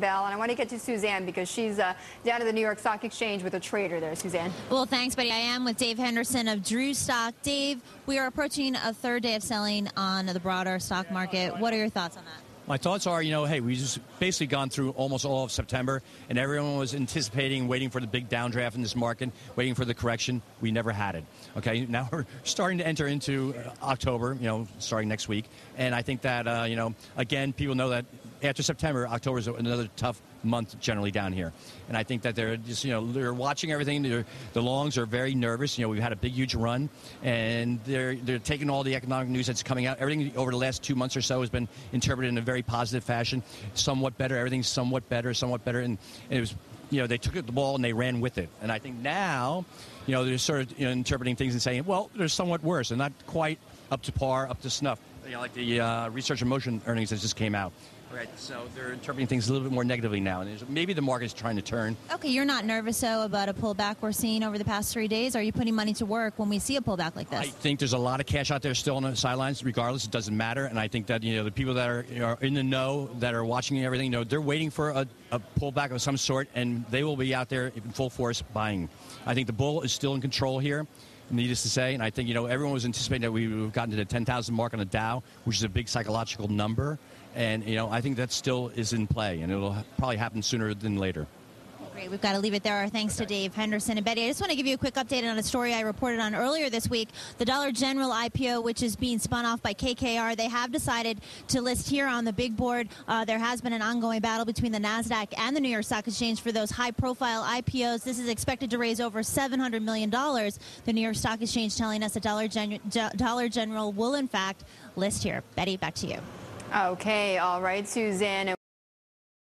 bell. And I want to get to Suzanne because she's down at the New York Stock Exchange with a trader there. Suzanne. Well, thanks, Betty. I am with Dave Henderson of Drew Stock. Dave, we are approaching a third day of selling on the broader stock market. What are your thoughts on that? My thoughts are, hey, we just basically gone through almost all of September, and everyone was anticipating, waiting for the big downdraft in this market, waiting for the correction. We never had it. Okay, now we're starting to enter into October, starting next week. And I think that, again, people know that after September, October is another tough month generally down here. And I think that they're just, they're watching everything. The longs are very nervous. We've had a big, huge run, and they're taking all the economic news that's coming out. Everything over the last 2 months or so has been interpreted in a very positive fashion. Somewhat better. Everything's somewhat better. And it was, they took the ball and they ran with it. And I think now, they're sort of interpreting things and saying, well, they're somewhat worse and not quite up to par, up to snuff. Like the research and motion earnings that just came out. Right, so they're interpreting things a little bit more negatively now, and maybe the market's trying to turn. Okay, you're not nervous, though, about a pullback we're seeing over the past 3 days? Are you putting money to work when we see a pullback like this? I think there's a lot of cash out there still on the sidelines. Regardless, it doesn't matter, and I think that the people that are in the know, that are watching everything, they're waiting for a pullback of some sort, and they will be out there in full force buying. I think the bull is still in control here. Needless to say, and I think everyone was anticipating that we would have gotten to the 10,000 mark on the Dow, which is a big psychological number, and I think that still is in play, and it'll probably happen sooner than later. Great. We've got to leave it there. Our thanks to Dave Henderson and Betty. I just want to give you a quick update on a story I reported on earlier this week. The Dollar General IPO, which is being spun off by KKR, they have decided to list here on the big board. There has been an ongoing battle between the NASDAQ and the New York Stock Exchange for those high-profile IPOs. This is expected to raise over $700 million. The New York Stock Exchange telling us that Dollar General will, in fact, list here. Betty, back to you. Okay. All right, Suzanne.